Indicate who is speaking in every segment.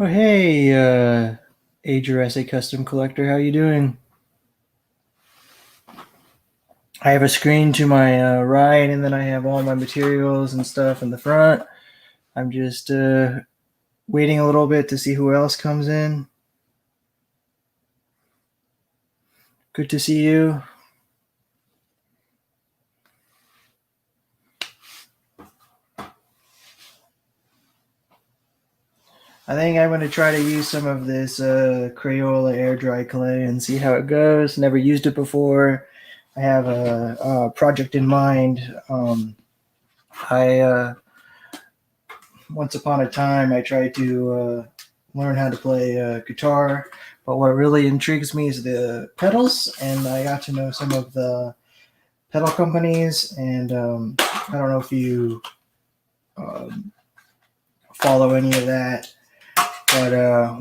Speaker 1: Oh, hey, A Jurassic Custom Collector, how you doing? I have a screen to my right, and then I have all my materials and stuff in the front. I'm just waiting a little bit to see who else comes in. Good to see you. I think I'm going to try to use some of this Crayola air dry clay and see how it goes. Never used it before. I have a project in mind. I Once upon a time I tried to learn how to play guitar, but what really intrigues me is the pedals, and I got to know some of the pedal companies, and I don't know if you um, follow any of that, but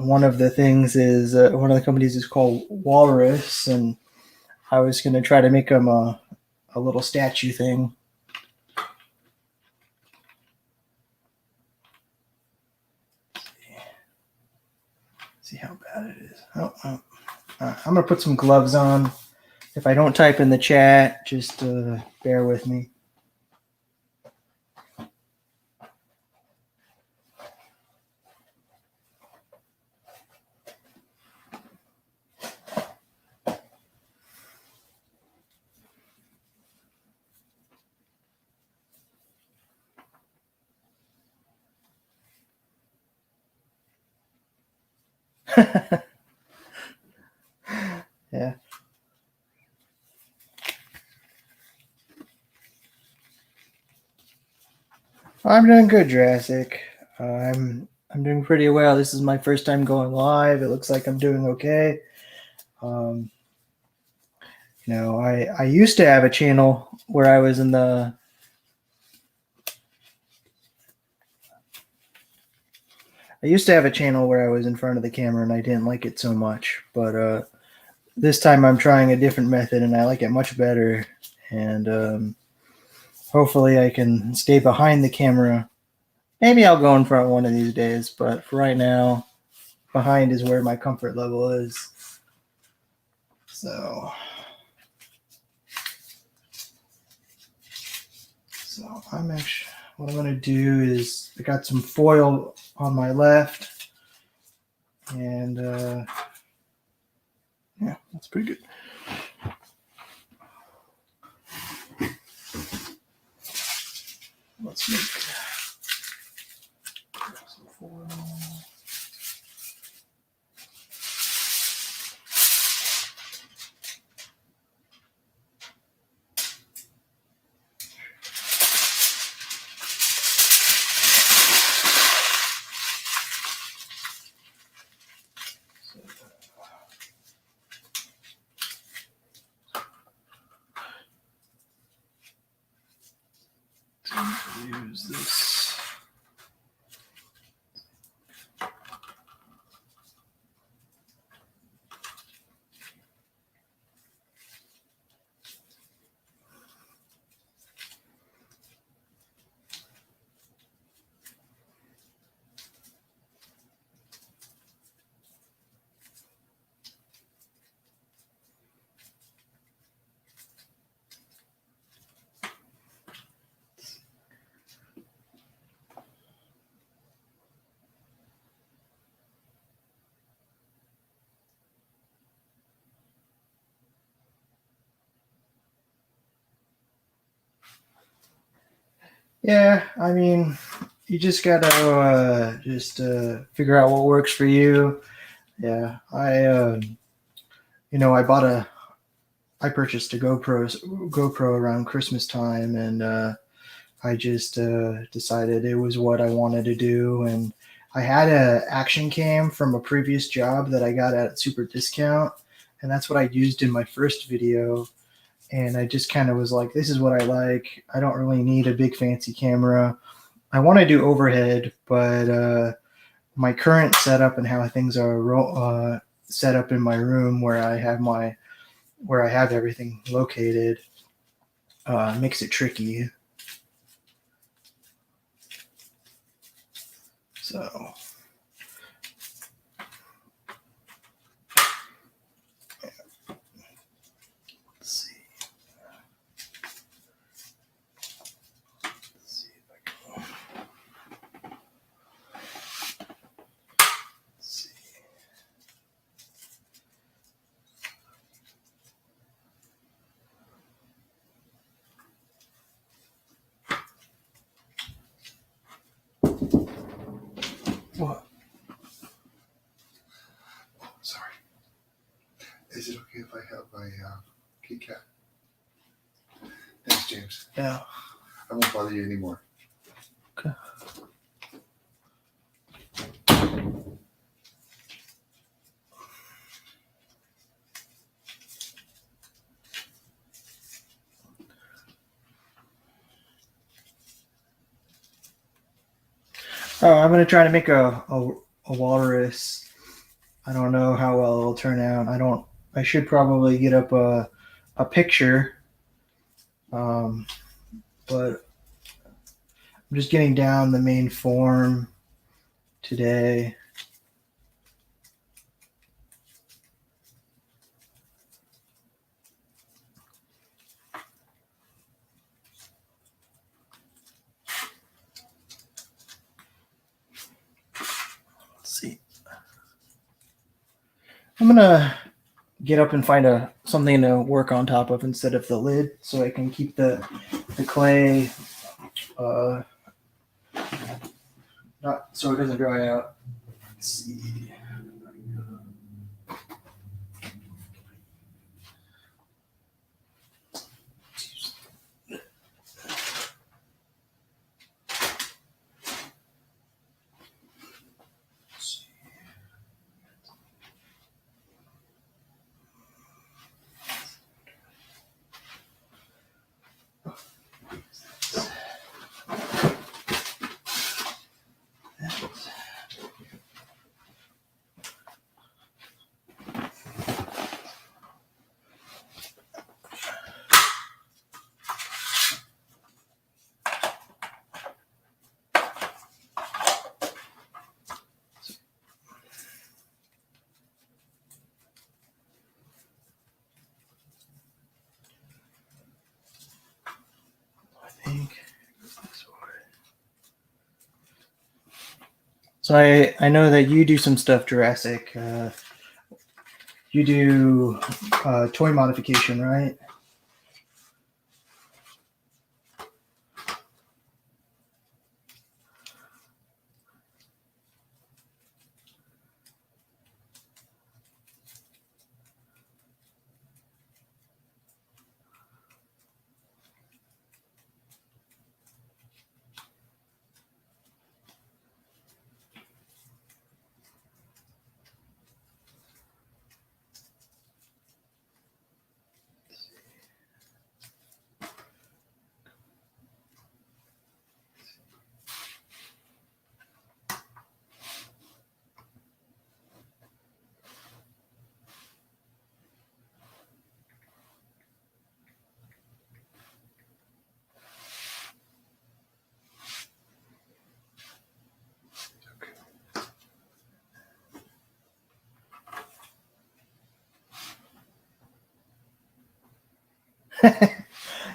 Speaker 1: one of the things is one of the companies is called Walrus, and I was going to try to make them a little statue thing. See how bad it is. I'm going to put some gloves on. If I don't type in the chat, just bear with me. Yeah. I'm doing good, Jurassic. I'm doing pretty well. This is my first time going live. It looks like I'm doing okay. Um, I used to have a channel where I was in the. I used to have a channel where I was in front of the camera, and I didn't like it so much. But this time I'm trying a different method, and I like it much better. And hopefully, I can stay behind the camera. Maybe I'll go in front one of these days, but for right now, behind is where my comfort level is. So I'm actually, what I'm going to do is I got some foil on my left, and yeah, that's pretty good. Let's make some foil. Use this. Yeah, I mean, you just gotta figure out what works for you. Yeah, I purchased a GoPro around Christmas time, and I just decided it was what I wanted to do. And I had a action cam from a previous job that I got at super discount, and that's what I used in my first video. And I just kind of was like, this is what I like. I don't really need a big fancy camera. I want to do overhead, but my current setup and how things are set up in my room where I have everything located makes it tricky. So
Speaker 2: my kitty cat. Thanks, James.
Speaker 1: Yeah.
Speaker 2: I won't bother you anymore.
Speaker 1: Okay. Oh, I'm gonna try to make a walrus. I don't know how well it'll turn out. I should probably get up a picture. But I'm just getting down the main form today. Let's see. I'm gonna get up and find something to work on top of instead of the lid, so I can keep the clay not so it doesn't dry out. Let's see. So I know that you do some stuff, Jurassic. You do toy modification, right?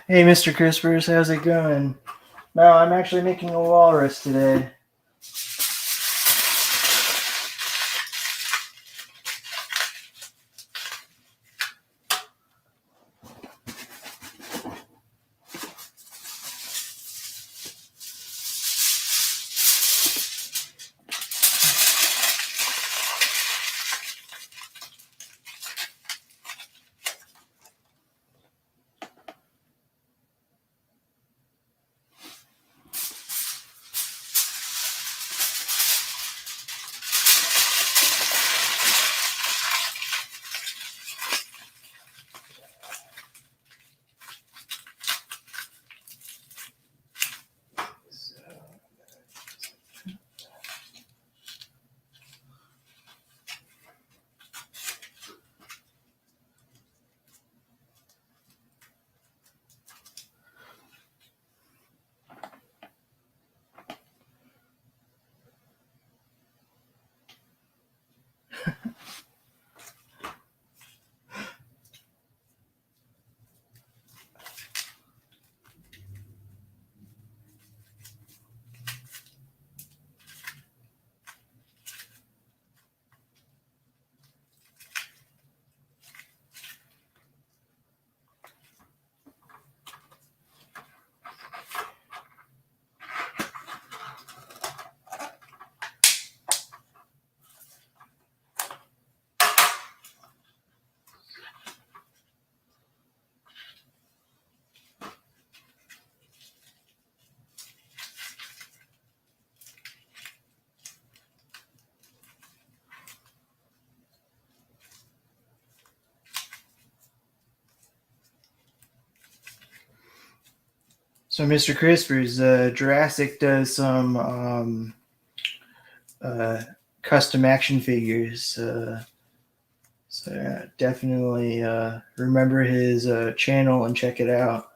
Speaker 1: Hey, Mr. Crispers, how's it going? No, I'm actually making a walrus today. So, Mr. Crispers, Jurassic does some custom action figures. So definitely remember his channel and check it out.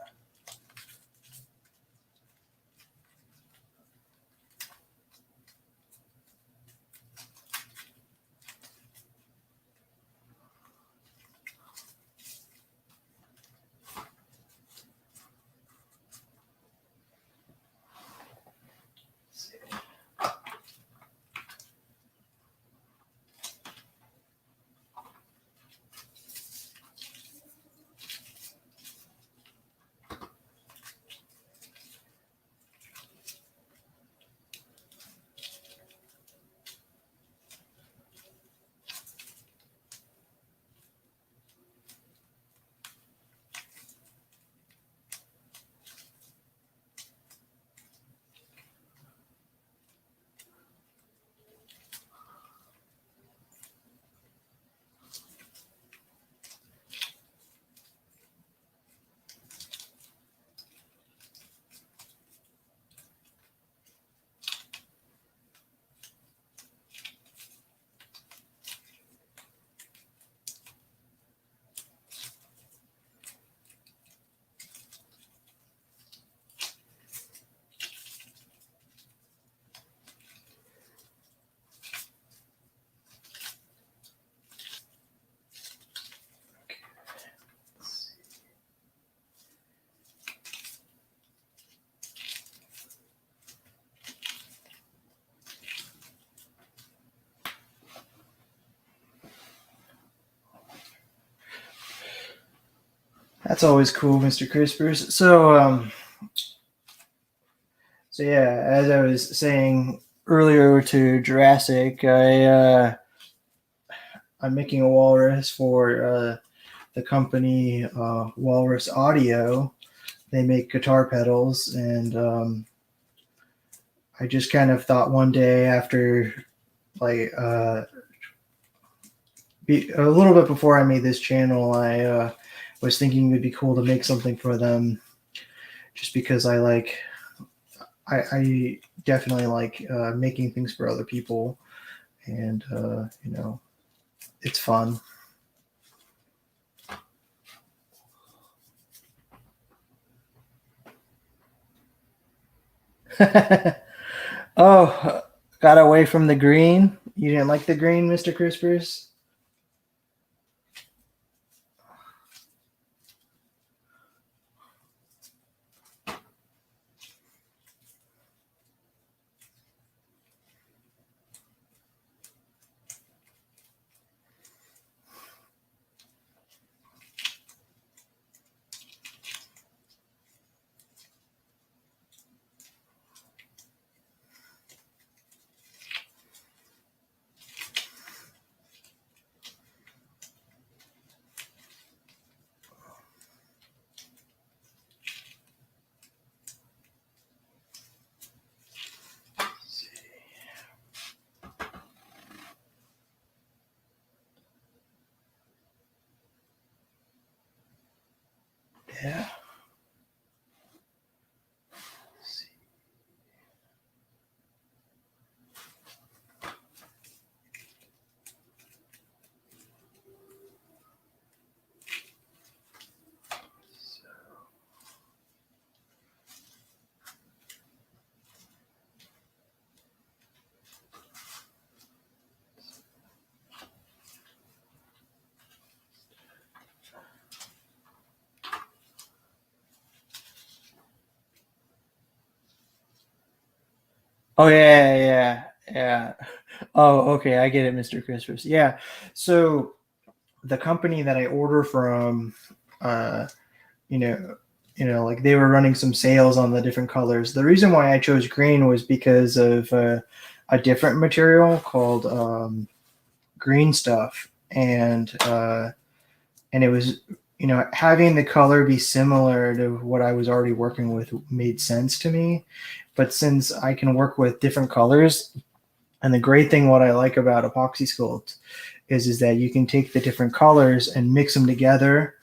Speaker 1: That's always cool, Mr. Crispers. So yeah, as I was saying earlier to Jurassic, I'm making a walrus for the company Walrus Audio. They make guitar pedals, and I just kind of thought one day after like a little bit before I made this channel, I was thinking it would be cool to make something for them, just because I definitely like making things for other people, and it's fun. Oh, got away from the green. You didn't like the green, Mr. Crispers? Yeah. Oh yeah. Oh, okay, I get it, Mr. Crispers. Yeah. So the company that I order from, uh, you know, like they were running some sales on the different colors. The reason why I chose green was because of a different material called green stuff, and it was having the color be similar to what I was already working with made sense to me. But since I can work with different colors, and the great thing what I like about epoxy sculpt is that you can take the different colors and mix them together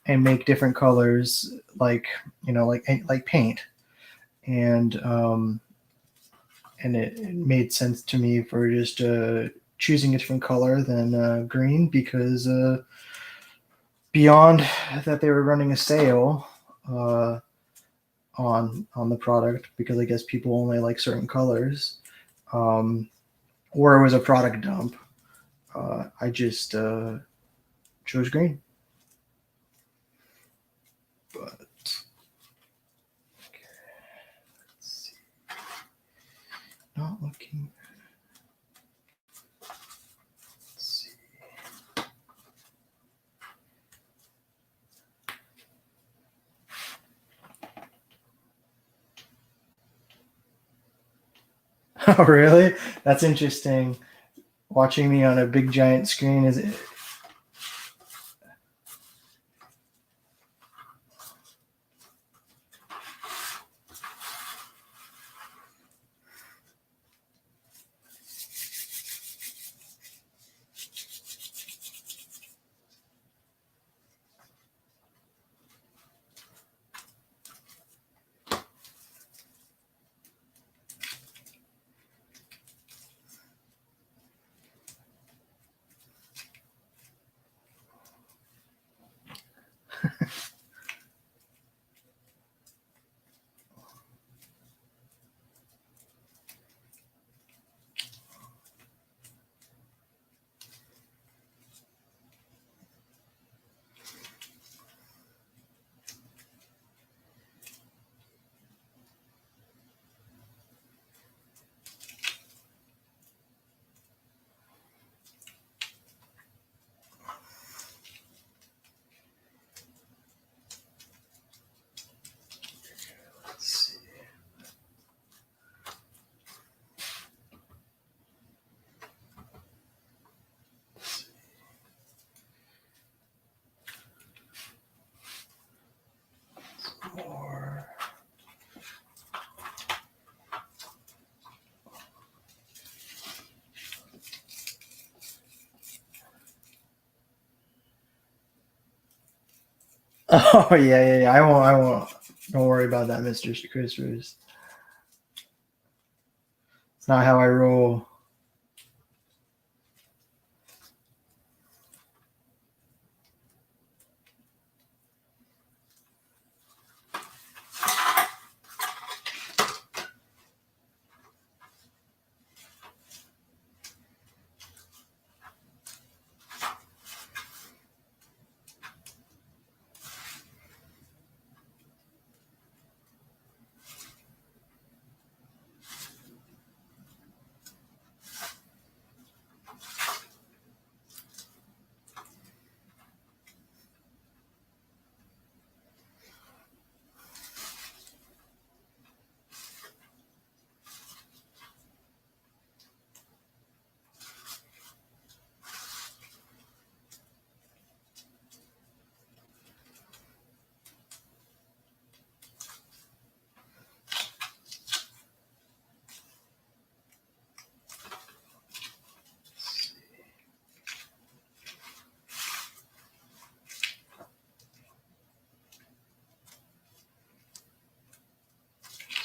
Speaker 1: and make different colors like like paint. and it made sense to me for just choosing a different color than green, because beyond that they were running a sale on the product, because I guess people only like certain colors, or it was a product dump. I just chose green. But okay, let's see. Not looking. Let's see. Oh, really? That's interesting. Watching me on a big giant screen is. Let's see. More. Oh yeah. I won't. Don't worry about that, Mr. Christopher's. It's not how I roll.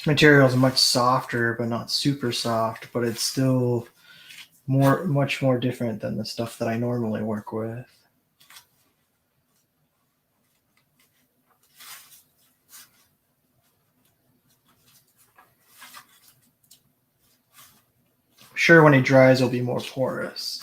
Speaker 1: This material is much softer, but not super soft. But it's still much more different than the stuff that I normally work with. Sure, when it dries, it'll be more porous.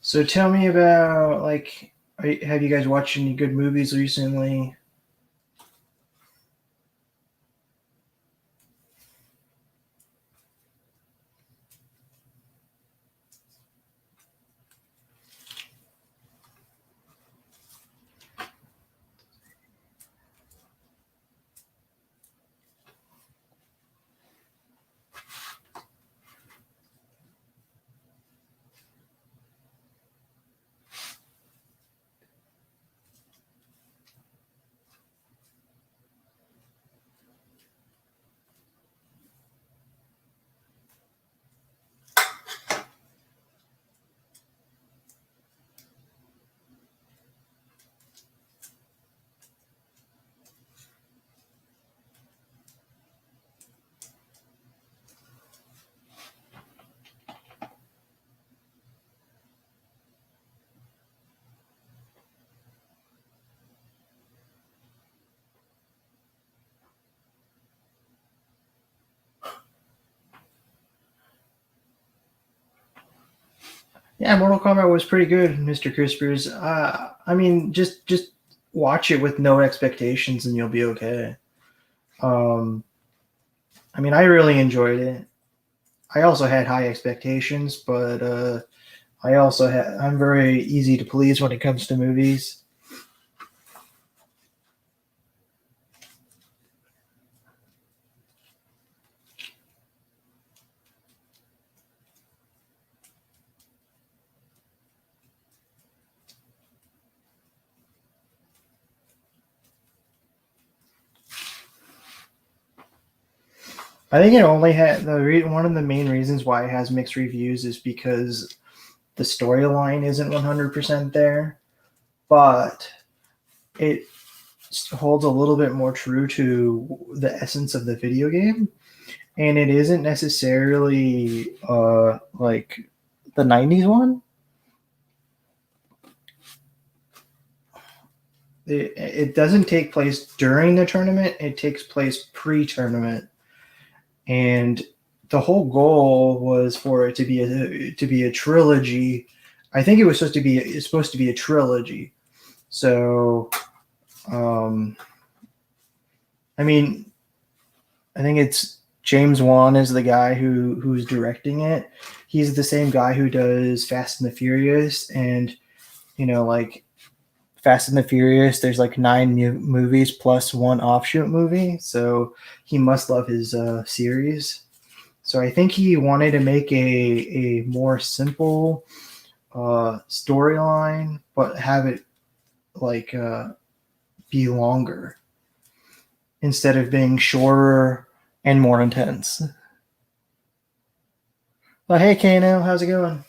Speaker 1: So tell me about like, have you guys watched any good movies recently? Yeah, Mortal Kombat was pretty good, Mr. Crispers. I mean, just watch it with no expectations, and you'll be okay. Um, I mean, I really enjoyed it. I also had high expectations, but I'm very easy to please when it comes to movies. I think it only had one of the main reasons why it has mixed reviews is because the storyline isn't 100% there, but it holds a little bit more true to the essence of the video game, and it isn't necessarily like the 90s one. It doesn't take place during the tournament, it takes place pre-tournament, and the whole goal was for it to be a trilogy. I think it was supposed to be a trilogy. So um I mean, I think it's James Wan is the guy who's directing it. He's the same guy who does Fast and the Furious, and like Fast and the Furious, there's like 9 movies plus one offshoot movie, so he must love his series. So I think he wanted to make a more simple storyline, but have it like be longer instead of being shorter and more intense. Well, hey Kano, how's it going?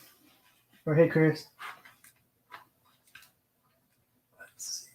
Speaker 1: Or hey Chris. Let's see.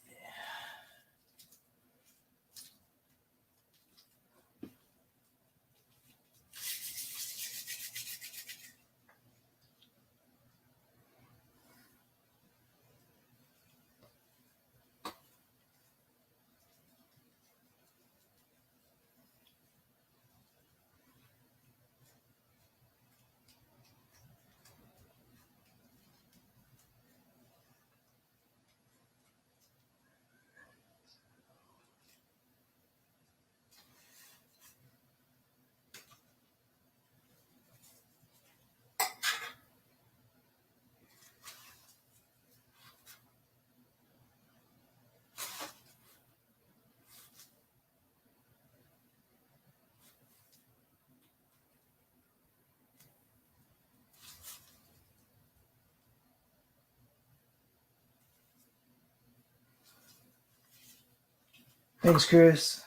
Speaker 1: Thanks, Chris.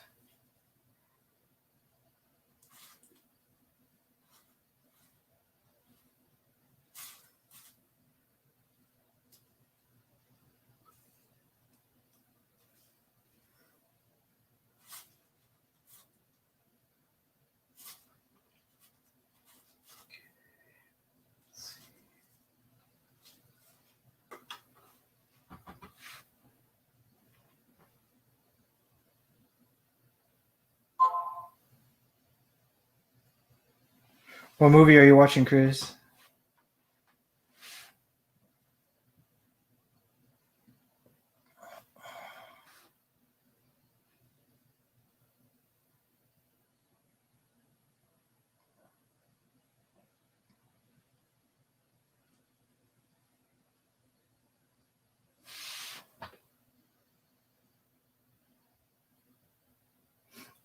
Speaker 1: What movie are you watching, Chris?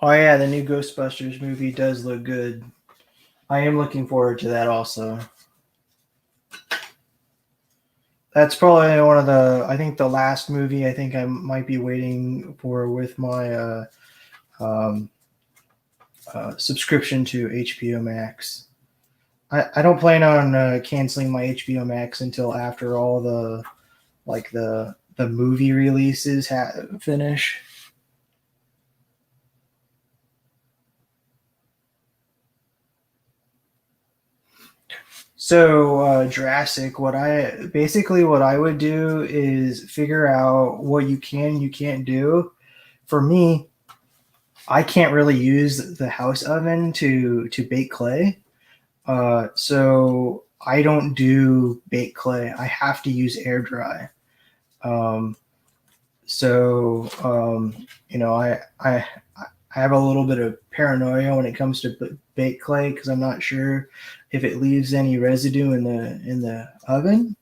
Speaker 1: Oh yeah, the new Ghostbusters movie does look good. I am looking forward to that also. That's probably one of the, I think the last movie I think I might be waiting for with my um, subscription to HBO Max. I don't plan on canceling my HBO Max until after all the like the movie releases finish. So Jurassic, what I would do is figure out what you can't do. For me, I can't really use the house oven to bake clay. So I don't do baked clay. I have to use air dry. Um, so I have a little bit of paranoia when it comes to baked clay because I'm not sure if it leaves any residue in the oven.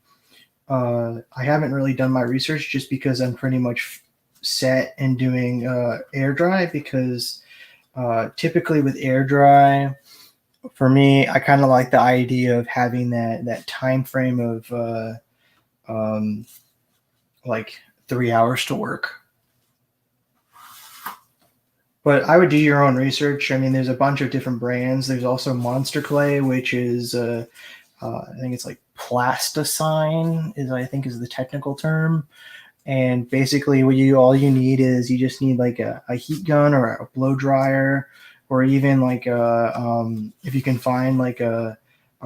Speaker 1: I haven't really done my research just because I'm pretty much set in doing air dry because typically with air dry for me, I kind of like the idea of having that time frame of um, like 3 hours to work. But I would do your own research. I mean, there's a bunch of different brands. There's also Monster Clay, which is I think it's like plasticine is I think is the technical term. And basically, what you all you need is you just need like a heat gun or a blow dryer, or even like if you can find like a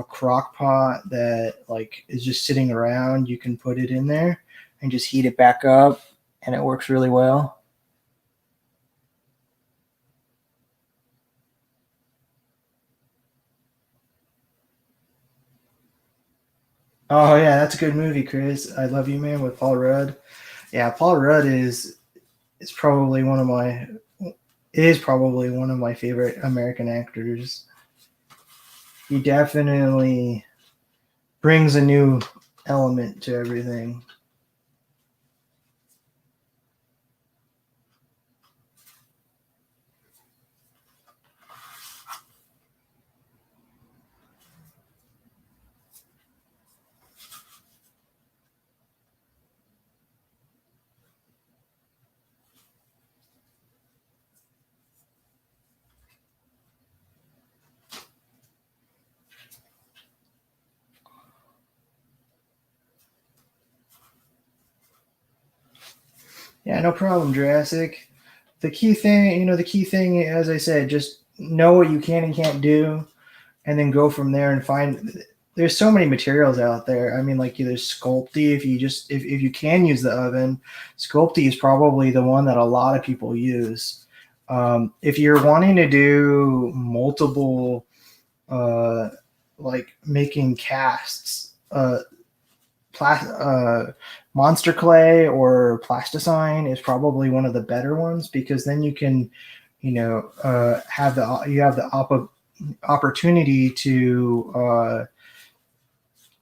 Speaker 1: crock pot that like is just sitting around, you can put it in there and just heat it back up, and it works really well. Oh yeah, that's a good movie, Chris. I Love You Man with Paul Rudd. Yeah, Paul Rudd is probably one of my is probably one of my favorite American actors. He definitely brings a new element to everything. Yeah, no problem, Jurassic. The key thing, as I said, just know what you can and can't do, and then go from there and find. There's so many materials out there. I mean, like there's Sculpty. If you can use the oven, Sculpty is probably the one that a lot of people use. If you're wanting to do multiple, uh, like making casts, Monster Clay or Plasticine is probably one of the better ones because then you can, have the opportunity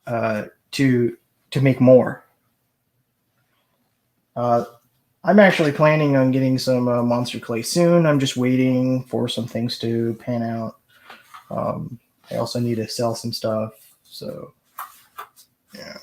Speaker 1: uh, to make more. Uh, I'm actually planning on getting some Monster Clay soon. I'm just waiting for some things to pan out. Um, I also need to sell some stuff, so yeah.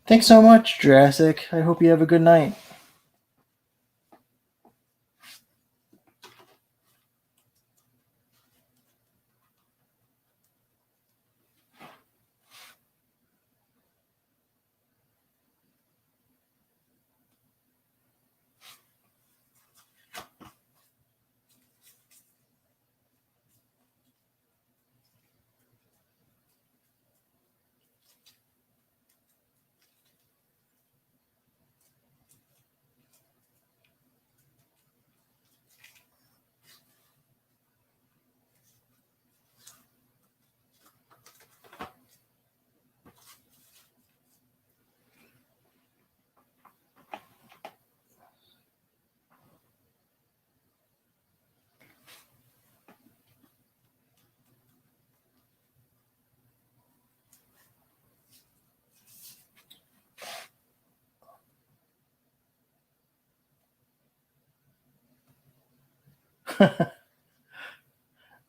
Speaker 1: Thanks so much, Jurassic. I hope you have a good night.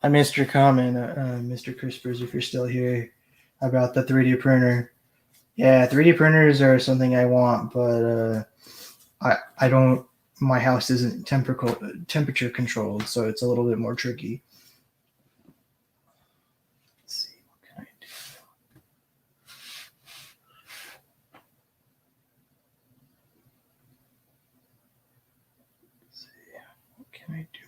Speaker 1: I missed your comment, Mr. Crispers, if you're still here, about the 3D printer. Yeah, 3D printers are something I want, but I don't. My house isn't temperature controlled, so it's a little bit more tricky. Let's see, what can I do? Let's see, what can I do?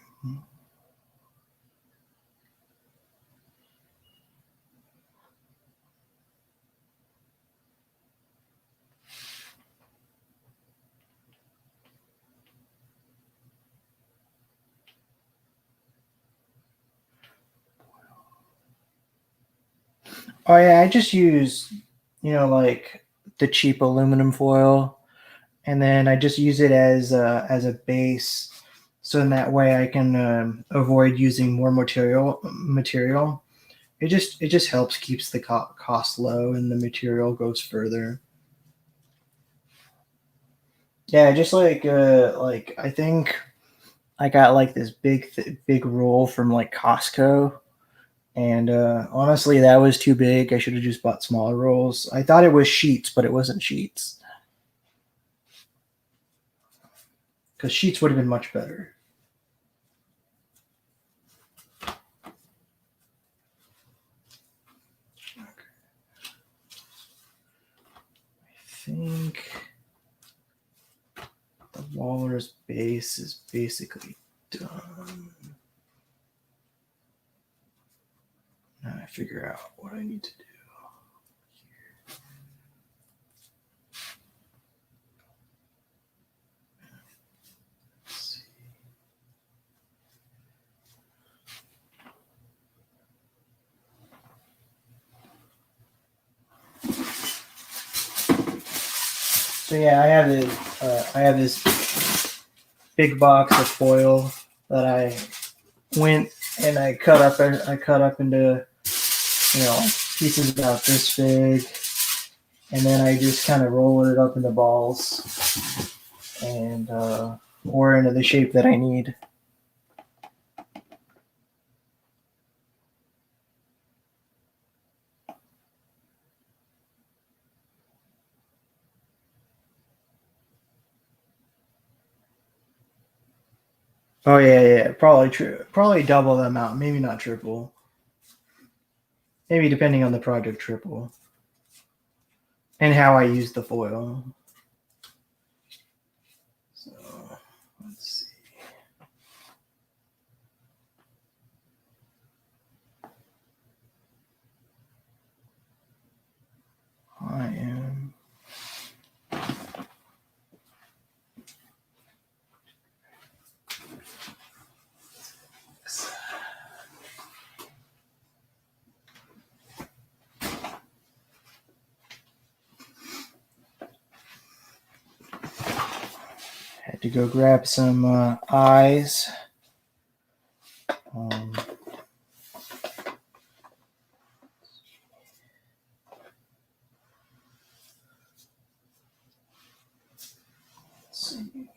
Speaker 1: Oh yeah, I just use, like the cheap aluminum foil, and then I just use it as a base, so in that way I can avoid using more material. It just helps keeps the cost low, and the material goes further. Yeah, just like I think I got like this big roll from like Costco. And honestly, that was too big. I should have just bought smaller rolls. I thought it was sheets, but it wasn't sheets. Because sheets would have been much better. Okay. I think the walrus base is basically done. Now I figure out what I need to do. So yeah, I have this big box of foil that I went and I cut up into pieces about this big, and then I just kind of roll it up into balls and or into the shape that I need. Oh yeah, probably true. Probably double the amount, maybe not triple. Maybe depending on the project, triple. And how I use the foil. So let's see. I am. Had to go grab some eyes. Um, let's see.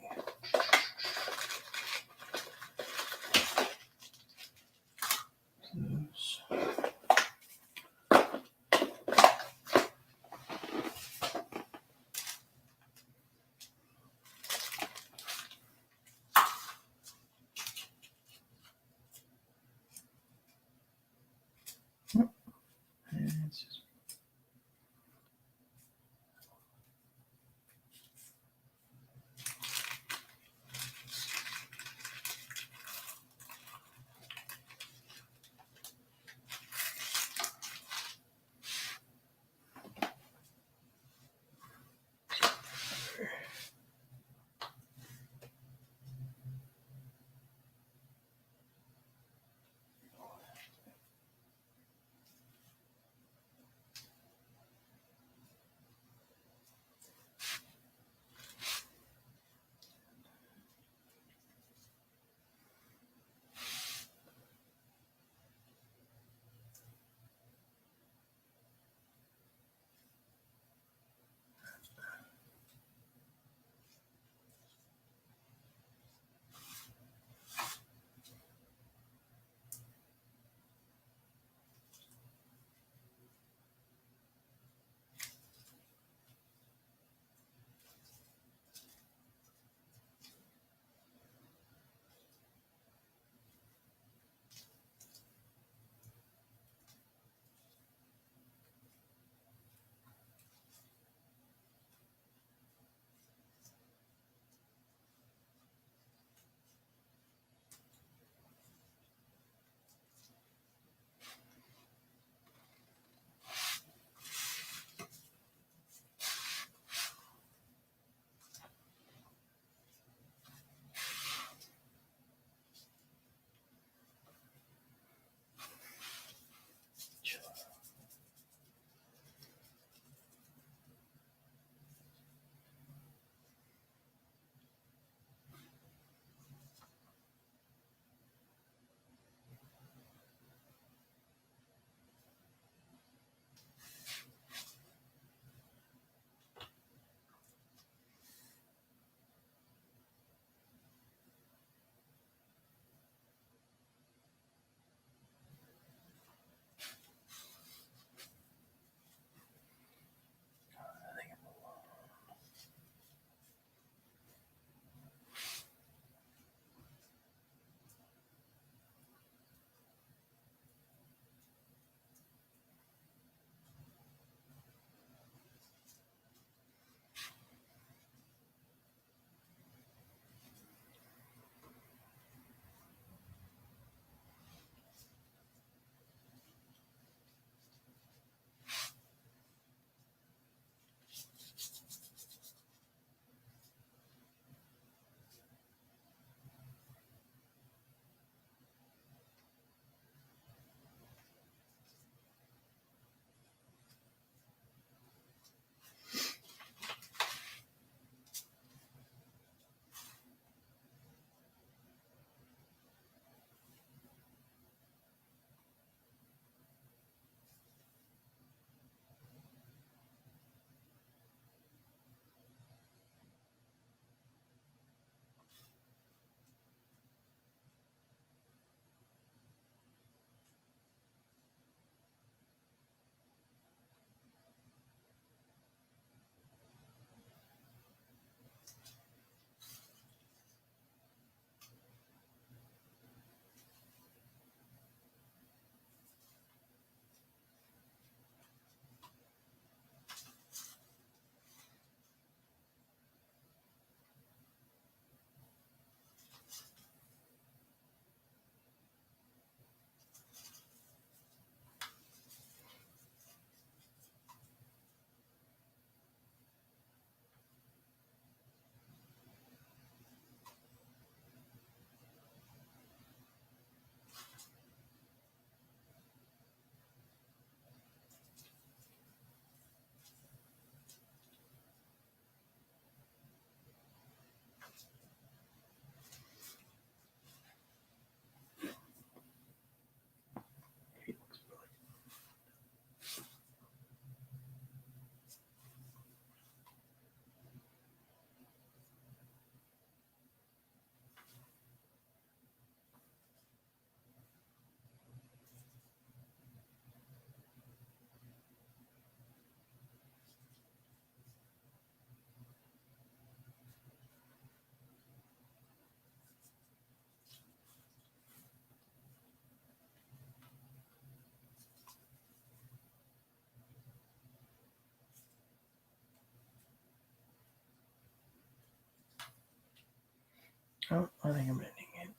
Speaker 1: Oh, I think I'm ending it.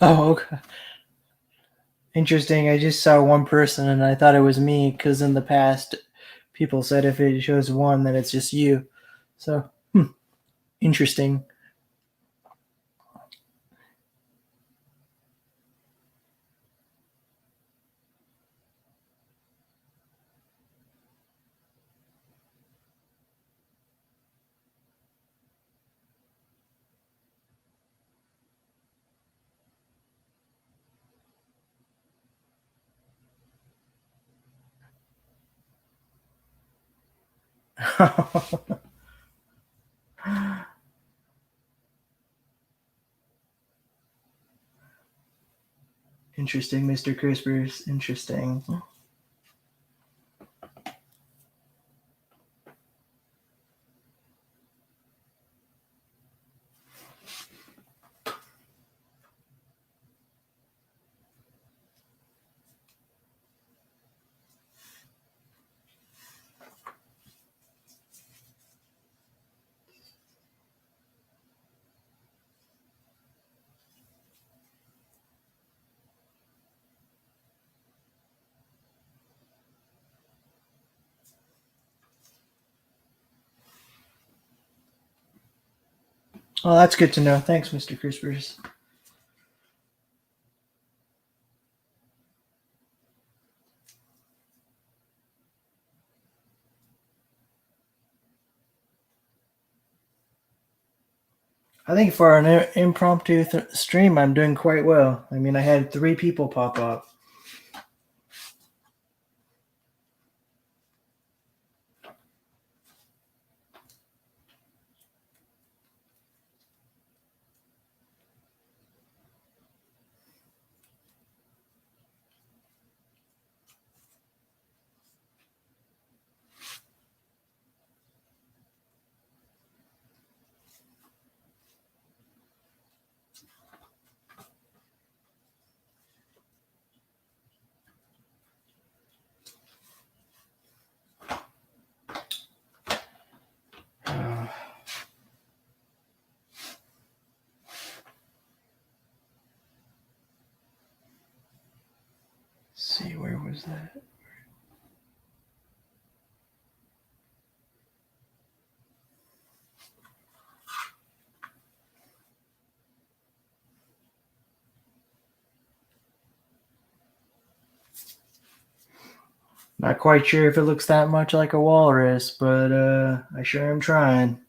Speaker 1: Oh, okay. Interesting. I just saw one person and I thought it was me because in the past, people said if it shows one, then it's just you. So, interesting. Interesting, Mr. Crispers. Interesting. Oh, that's good to know. Thanks, Mr. Crispers. I think for an impromptu stream, I'm doing quite well. I mean, I had 3 people pop up. was that? Not quite sure if it looks that much like a walrus, but I sure am trying.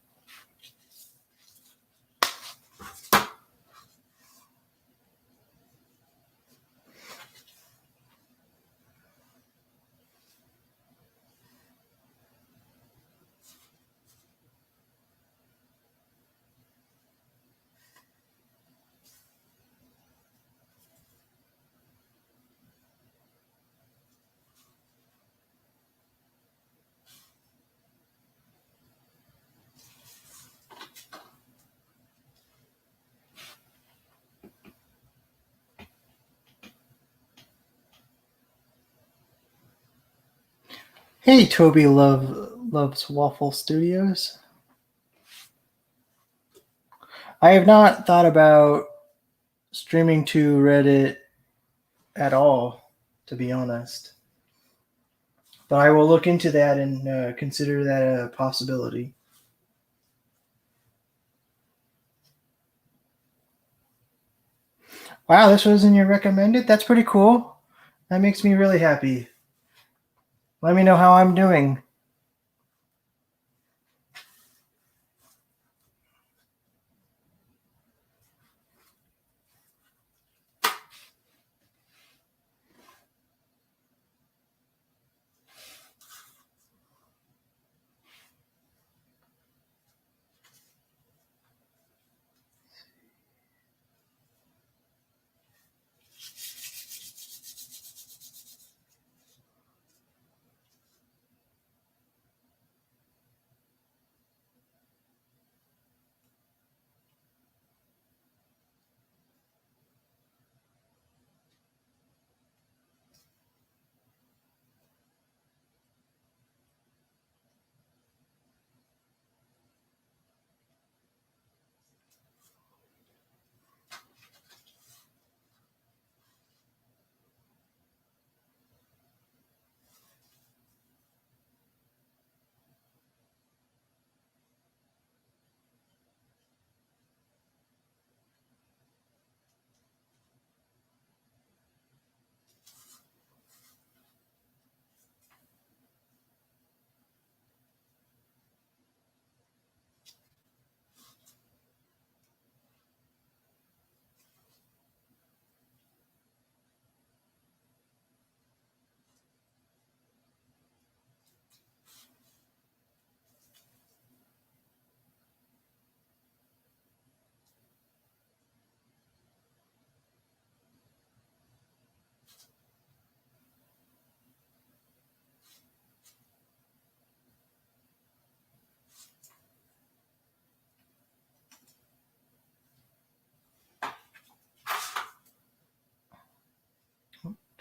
Speaker 1: Hey, Toby loves Waffle Studios. I have not thought about streaming to Reddit at all, to be honest. But I will look into that and consider that a possibility. Wow, this was in your recommended? That's pretty cool. That makes me really happy. Let me know how I'm doing.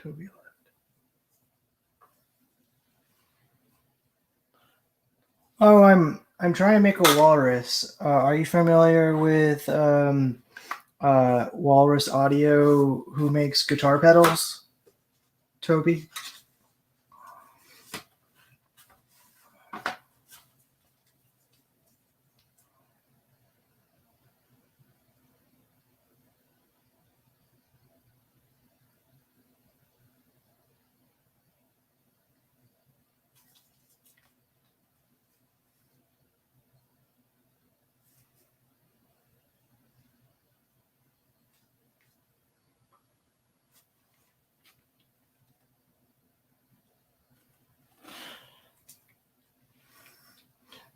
Speaker 1: Toby left. Oh, I'm trying to make a walrus. Are you familiar with Walrus Audio, who makes guitar pedals? Toby?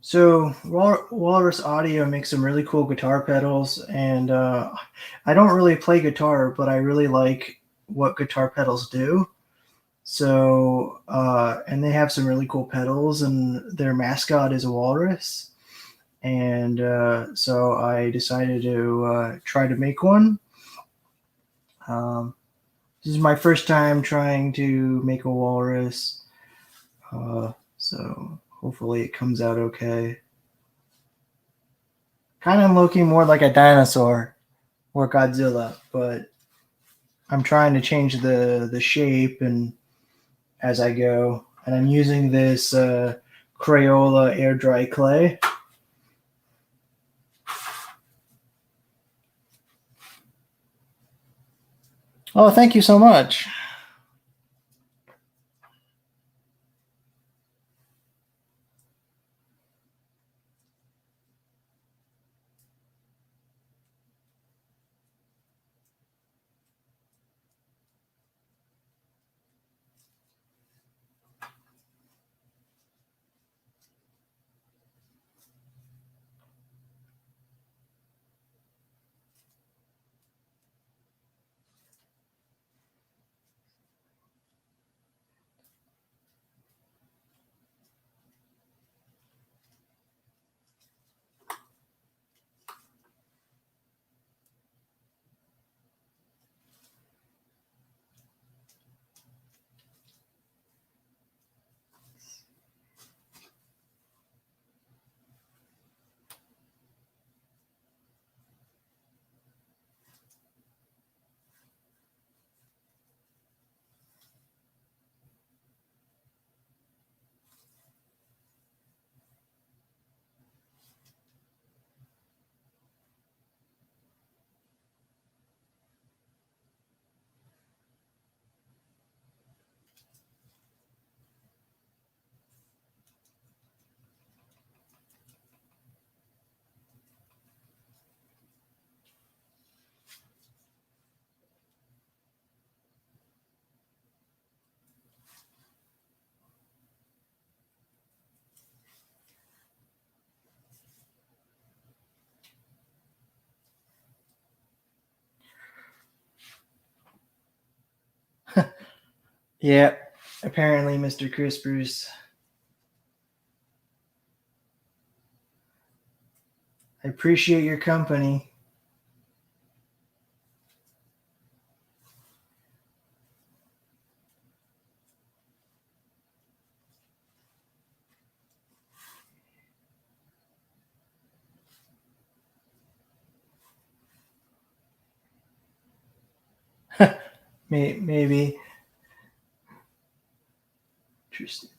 Speaker 1: So Walrus Audio makes some really cool guitar pedals, and I don't really play guitar, but I really like what guitar pedals do. So and they have some really cool pedals, and their mascot is a walrus, and so I decided to try to make one. This is my first time trying to make a walrus, so hopefully it comes out okay. Kind of looking more like a dinosaur or Godzilla, but I'm trying to change the shape and as I go. And I'm using this Crayola air dry clay. Oh, thank you so much. Yeah, apparently, Mr. Crispers. I appreciate your company. Maybe. Interesting.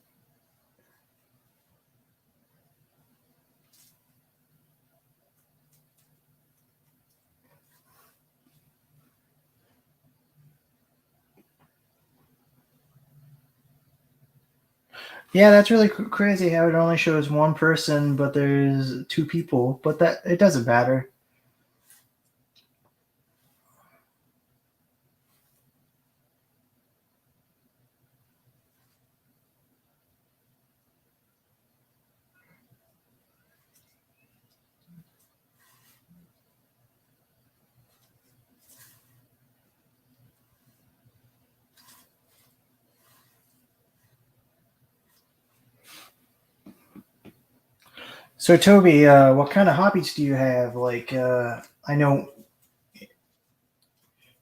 Speaker 1: Yeah, that's really crazy how it only shows one person, but there's two people. But that it doesn't matter. So, Toby, what kind of hobbies do you have? Like, I know,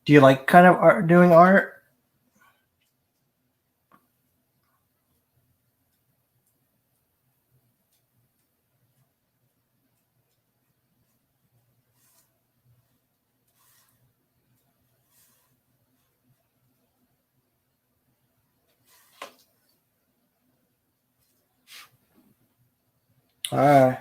Speaker 1: do you like kind of doing art? Uh,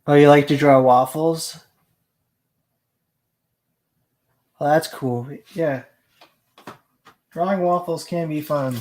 Speaker 1: oh, you like to draw waffles? Well, that's cool. Yeah, drawing waffles can be fun.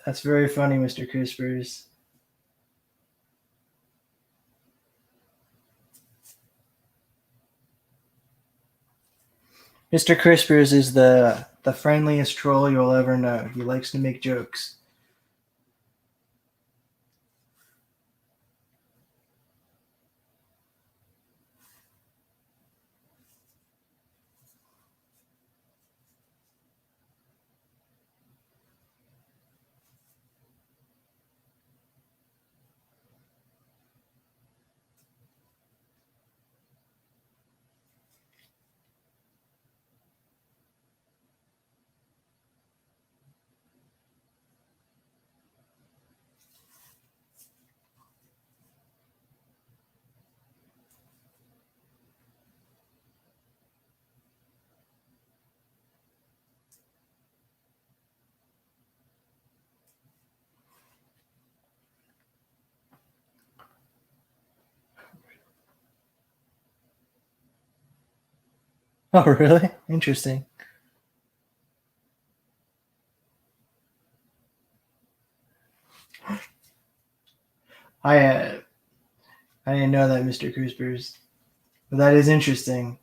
Speaker 1: That's very funny, Mr. Crispers. Mr. Crispers is the friendliest troll you'll ever know. He likes to make jokes. Oh, really? Interesting. I I didn't know that, Mr. Crispers, but that is interesting.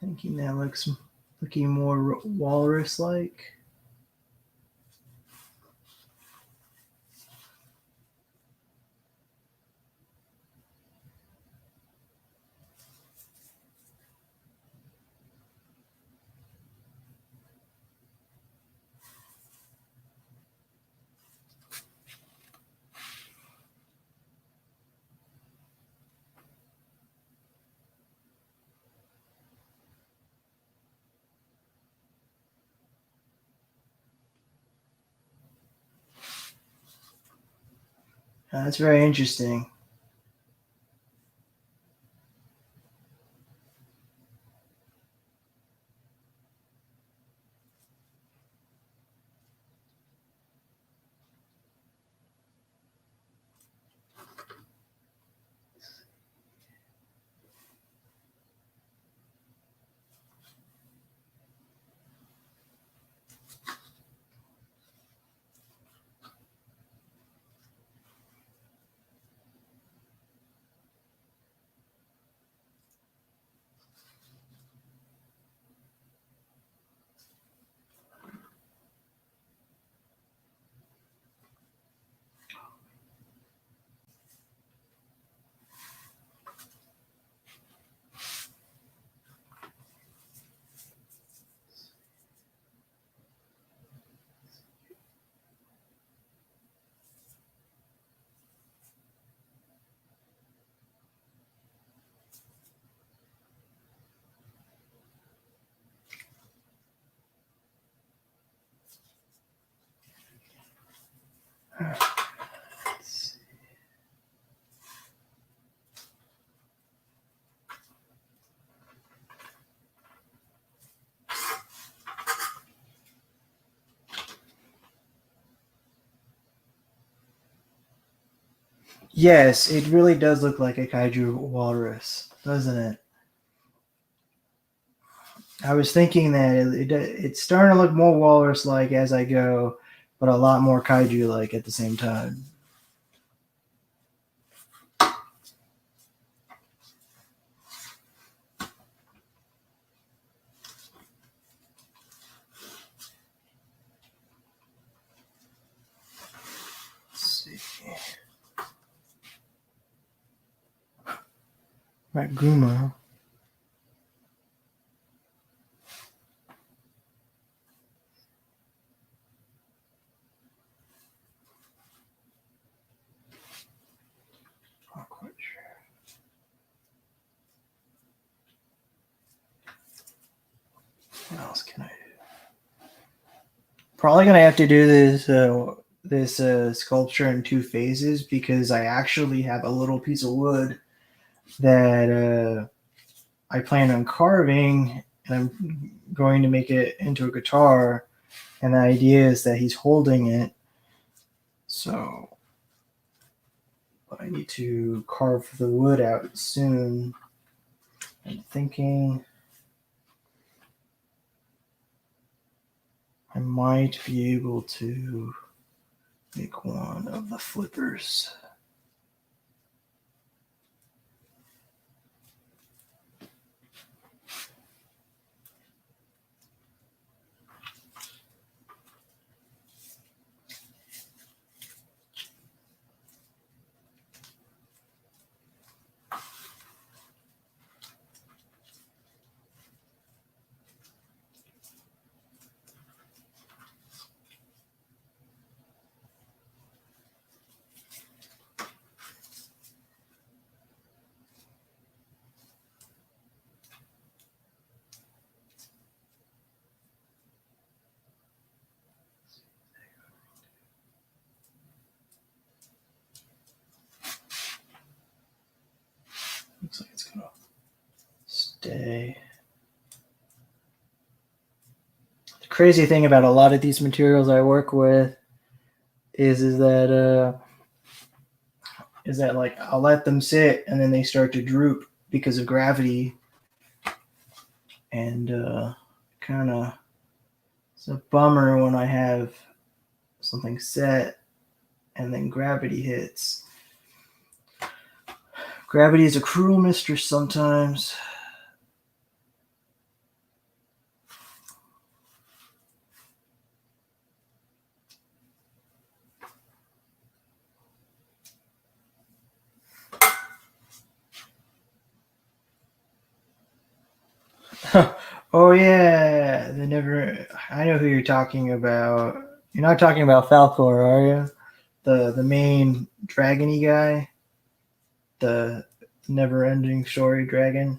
Speaker 1: Thinking that looking more walrus-like. That's very interesting. Yes, it really does look like a kaiju walrus, doesn't it? I was thinking that it's starting to look more walrus-like as I go, but a lot more kaiju-like at the same time. Let's see. Guma. Not quite sure. What else can I do? Probably gonna have to do this sculpture in 2 phases because I actually have a little piece of wood that I plan on carving, and I'm going to make it into a guitar. And the idea is that he's holding it, so but I need to carve the wood out soon. I'm thinking I might be able to make one of the flippers. Looks like it's gonna stay. The crazy thing about a lot of these materials I work with is that like I'll let them sit and then they start to droop because of gravity, and kind of it's a bummer when I have something set and then gravity hits. Gravity is a cruel mistress sometimes. Oh yeah, the never. I know who you're talking about. You're not talking about Falcor, are you? The main dragony guy, the never-ending story dragon.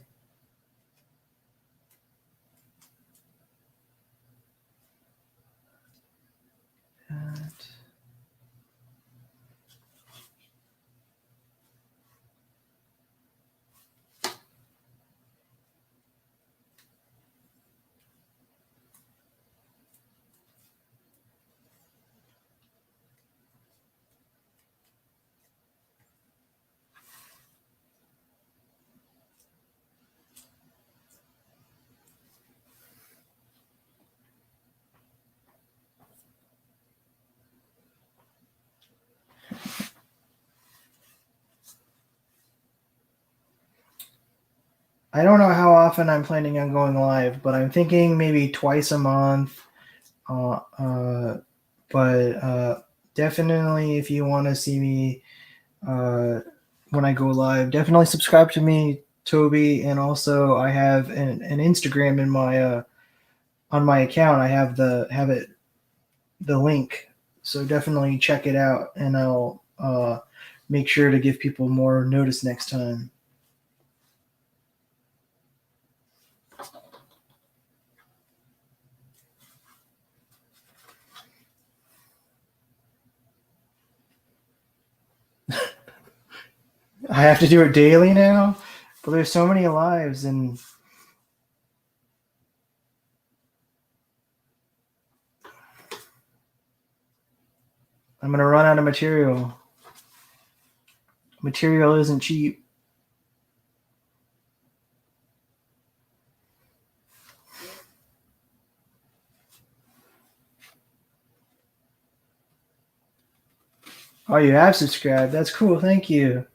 Speaker 1: I don't know how often I'm planning on going live, but I'm thinking maybe twice a month. Uh, uh, but definitely, if you want to see me when I go live, definitely subscribe to me, Toby. And also, I have an Instagram in my on my account. I have the link, so definitely check it out, and I'll make sure to give people more notice next time. I have to do it daily now, but there's so many lives, and I'm gonna run out of material. Material isn't cheap. Oh, you have subscribed. That's cool. Thank you.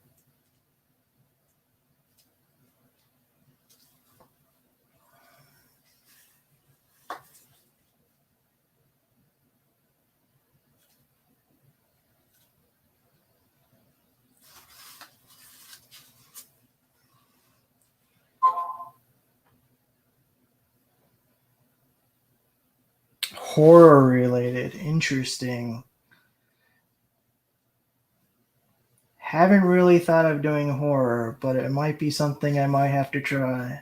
Speaker 1: Horror related. Interesting. Haven't really thought of doing horror, but it might be something I might have to try.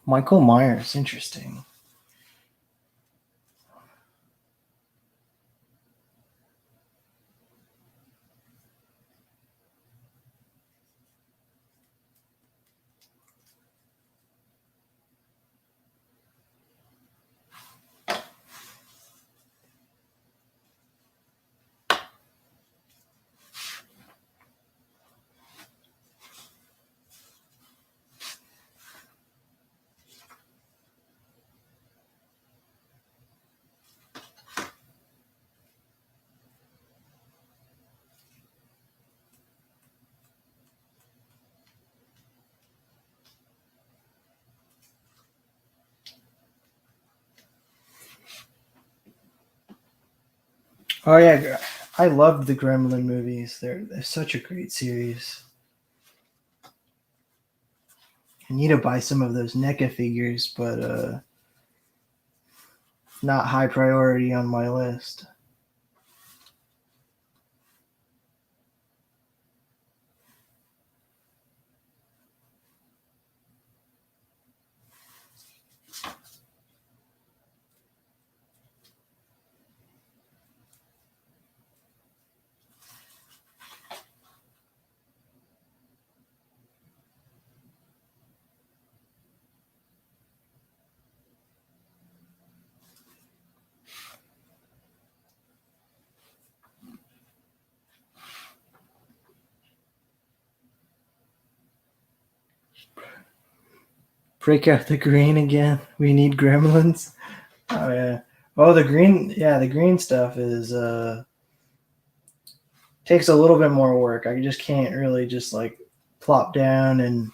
Speaker 1: Michael Myers, interesting. Oh yeah, I loved the Gremlin movies. They're such a great series. I need to buy some of those NECA figures, but not high priority on my list. Break out the green again. We need gremlins. Oh yeah. Oh, the green. Yeah, the green stuff is takes a little bit more work. I just can't really just like plop down and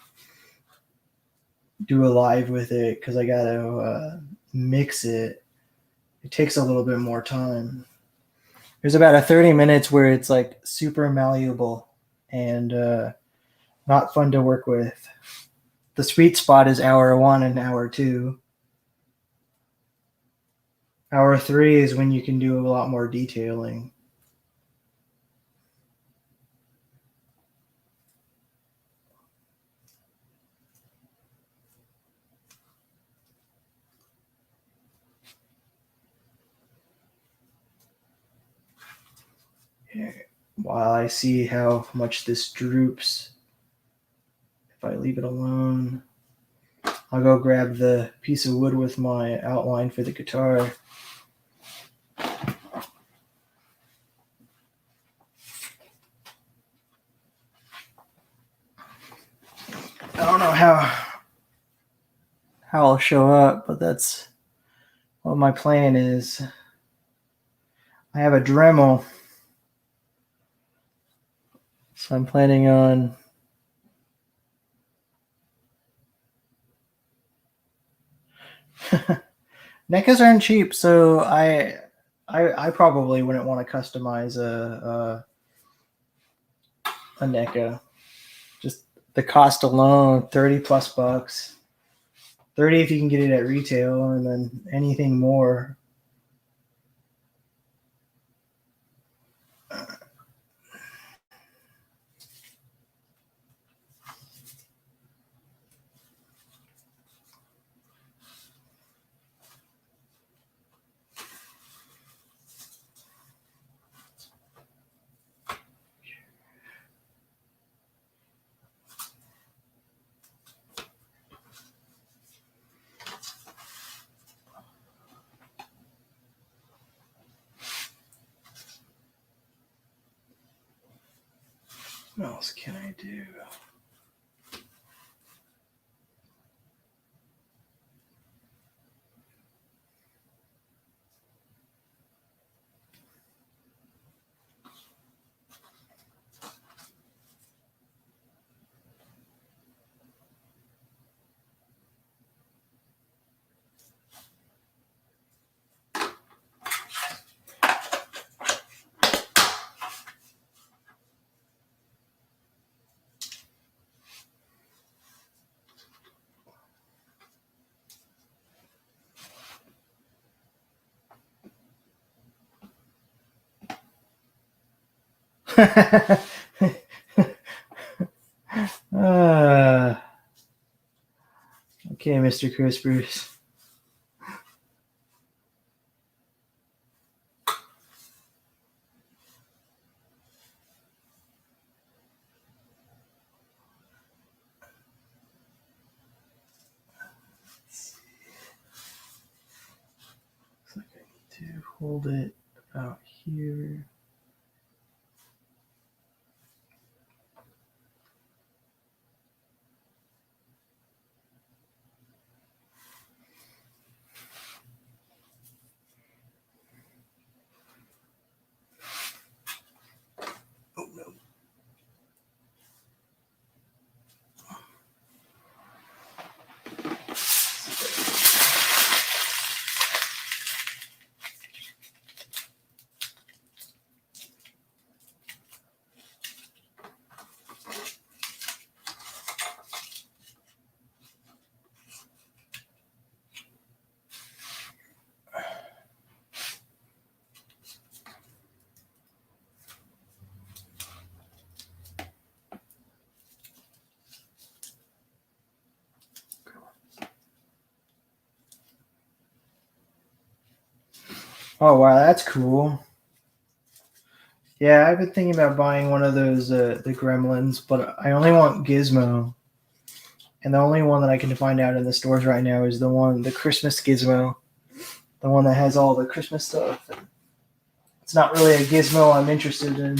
Speaker 1: do a live with it because I gotta mix it. It takes a little bit more time. There's about a 30 minutes where it's like super malleable and not fun to work with. The sweet spot is hour 1 and hour 2. Hour 3 is when you can do a lot more detailing. While I see how much this droops, if I leave it alone, I'll go grab the piece of wood with my outline for the guitar. I don't know how I'll show up, but that's what my plan is. I have a Dremel, so I'm planning on NECAs aren't cheap, so I probably wouldn't want to customize a NECA. Just the cost alone, 30 plus bucks. 30 if you can get it at retail, and then anything more. What else can I do? uh, okay, Mr. Chris Bruce. Looks like I need to hold it about here. Oh no. Oh wow, that's cool. Yeah, I've been thinking about buying one of those the Gremlins, but I only want Gizmo, and the only one that I can find out in the stores right now is the Christmas Gizmo, the one that has all the Christmas stuff. It's not really a Gizmo I'm interested in.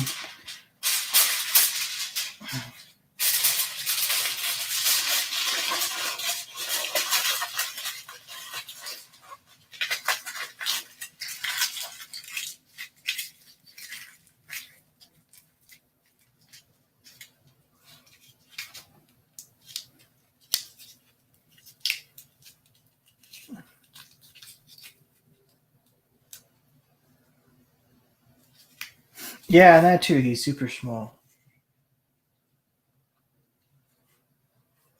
Speaker 1: Yeah, and that too. He's super small.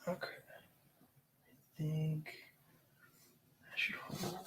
Speaker 1: Okay, I think I should hold.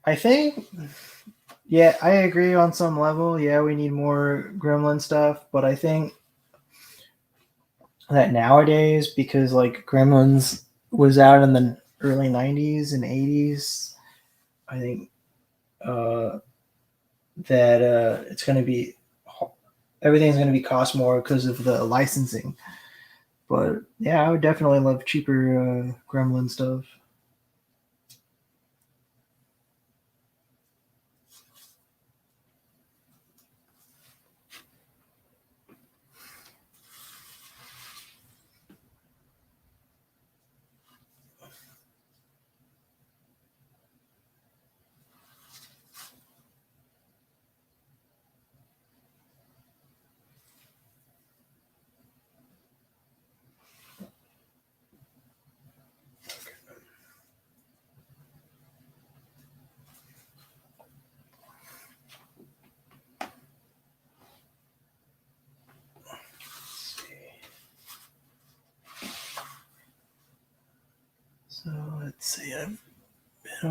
Speaker 1: I think, yeah, I agree on some level. Yeah, we need more Gremlin stuff, but I think that nowadays, because like Gremlins was out in the early 90s and 80s, I think uh, that it's going to be everything's going to be cost more because of the licensing. But yeah, I would definitely love cheaper Gremlin stuff. So let's see. So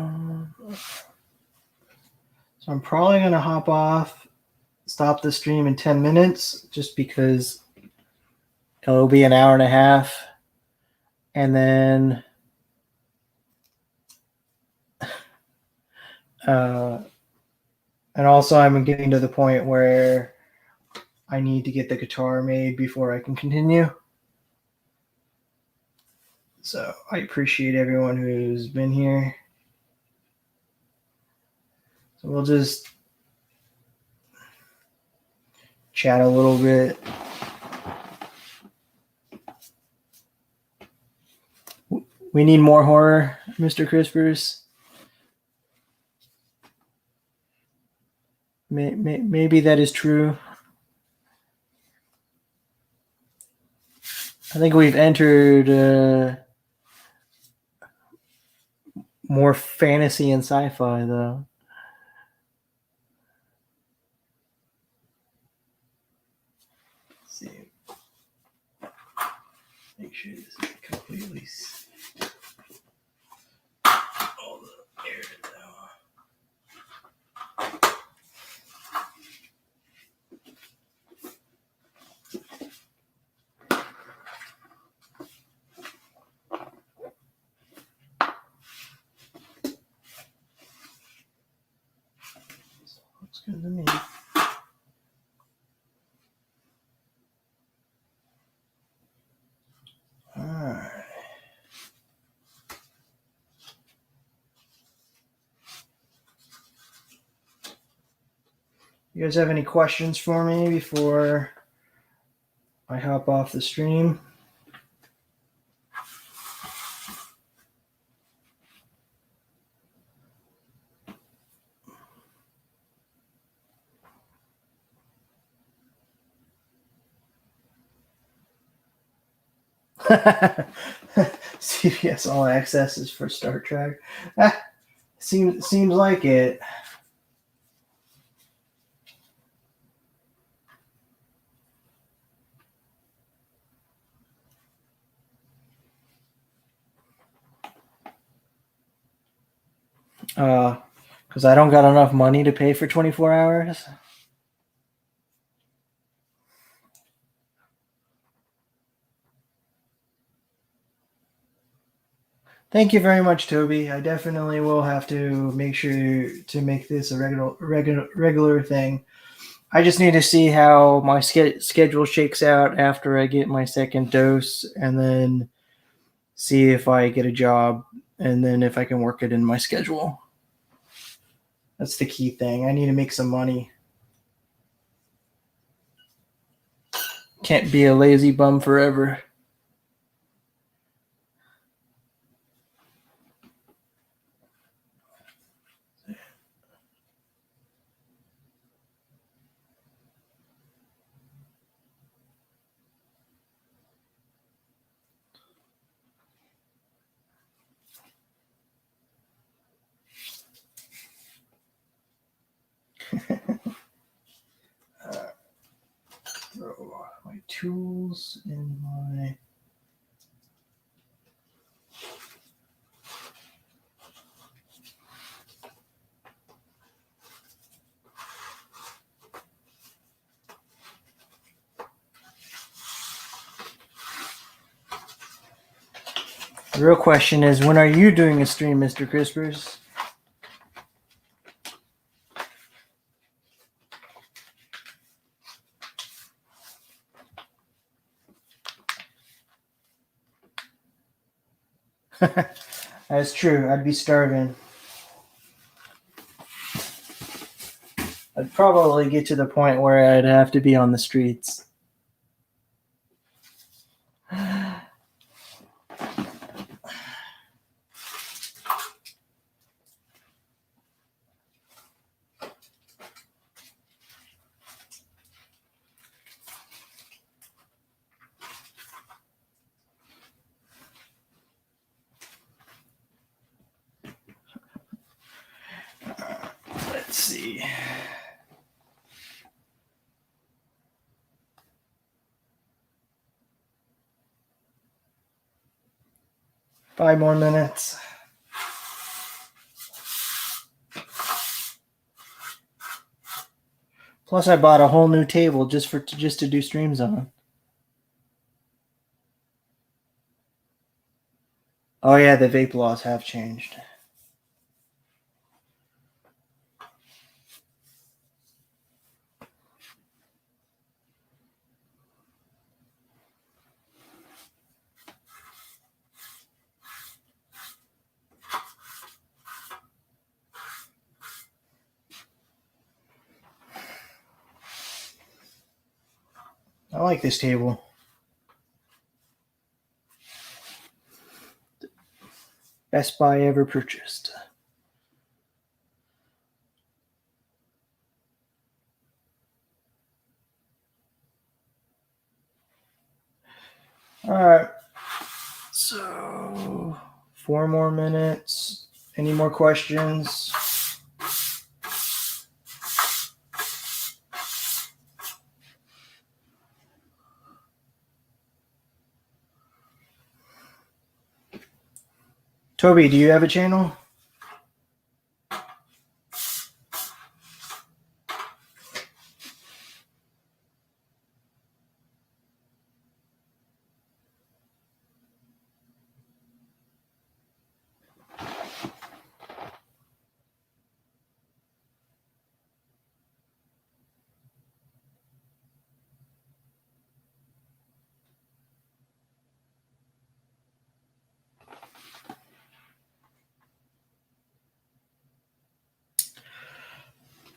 Speaker 1: I'm probably gonna hop off, stop the stream in 10 minutes, just because it'll be an hour and a half, and then and also I'm getting to the point where I need to get the guitar made before I can continue. So I appreciate everyone who's been here. So we'll just chat a little bit. We need more horror, Mr. Crispers. Maybe that is true. I think we've entered more fantasy and sci-fi, though. Let's see. Make sure this is completely all the air now. Looks good to me. All right. You guys have any questions for me before I hop off the stream? CBS All Access is for Star Trek. Seems like it. Because I don't got enough money to pay for 24 hours. Thank you very much, Toby. I definitely will have to make sure to make this a regular thing. I just need to see how my schedule shakes out after I get my second dose, and then see if I get a job, and then if I can work it in my schedule. That's the key thing. I need to make some money. Can't be a lazy bum forever. Throw my tools in my... The real question is, when are you doing a stream, Mr. Crispers? That's true. I'd be starving. I'd probably get to the point where I'd have to be on the streets. Let's see. Five more minutes. Plus, I bought a whole new table just to do streams on. Oh yeah, the vape laws have changed. I like this table. Best buy ever purchased. All right. So, 4 more minutes. Any more questions? Toby, do you have a channel?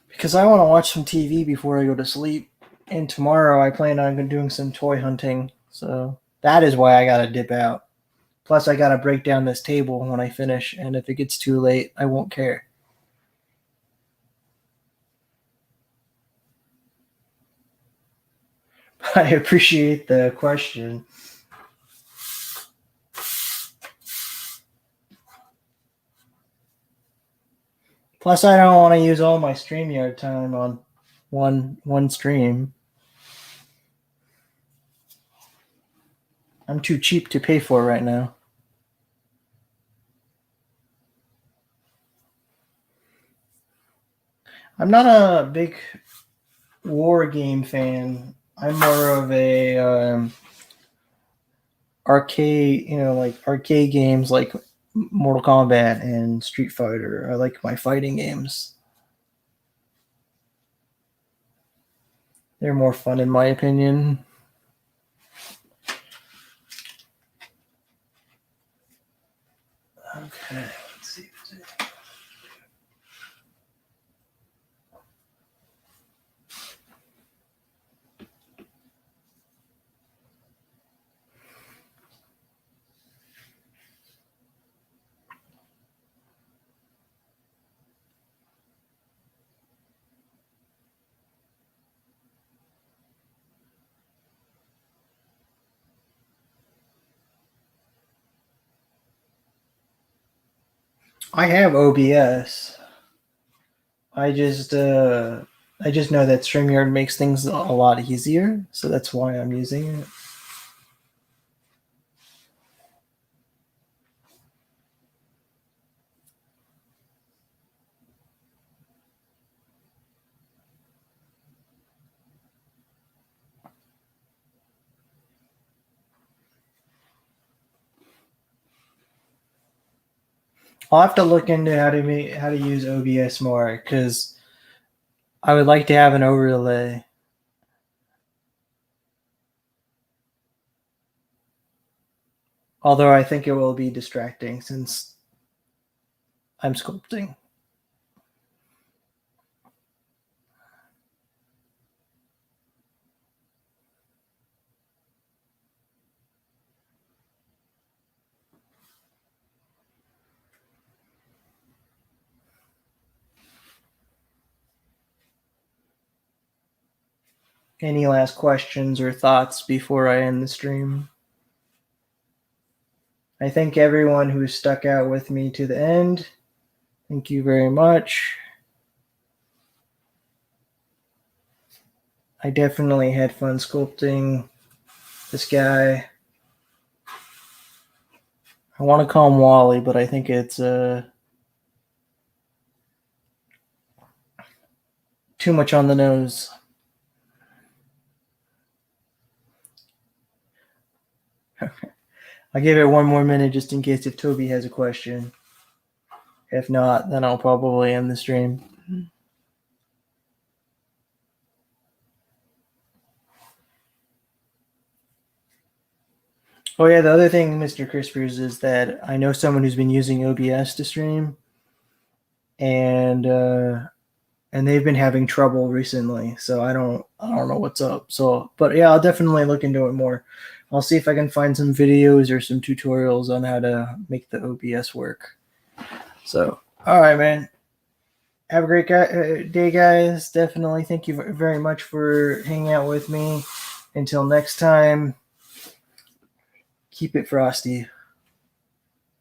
Speaker 1: Because I want to watch some TV before I go to sleep. And tomorrow I plan on doing some toy hunting. So that is why I got to dip out. Plus, I got to break down this table when I finish. And if it gets too late, I won't care. I appreciate the question. Plus, I don't want to use all my StreamYard time on one stream. I'm too cheap to pay for right now. I'm not a big war game fan. I'm more of a arcade, like arcade games like Mortal Kombat and Street Fighter. I like my fighting games. They're more fun in my opinion. Okay, let's see. I have OBS. I just know that StreamYard makes things a lot easier, so that's why I'm using it. I'll have to look into how to use OBS more, because I would like to have an overlay. Although I think it will be distracting since I'm sculpting. Any last questions or thoughts before I end the stream? I thank everyone who stuck out with me to the end. Thank you very much. I definitely had fun sculpting this guy. I want to call him Wally, but I think it's too much on the nose. I'll give it one more minute just in case if Toby has a question. If not, then I'll probably end the stream. Oh yeah, the other thing, Mr. Crispers, is that I know someone who's been using OBS to stream, and they've been having trouble recently. So I don't know what's up. So, but yeah, I'll definitely look into it more. I'll see if I can find some videos or some tutorials on how to make the OBS work. So, all right, man. Have a great day, guys. Definitely thank you very much for hanging out with me. Until next time, keep it frosty.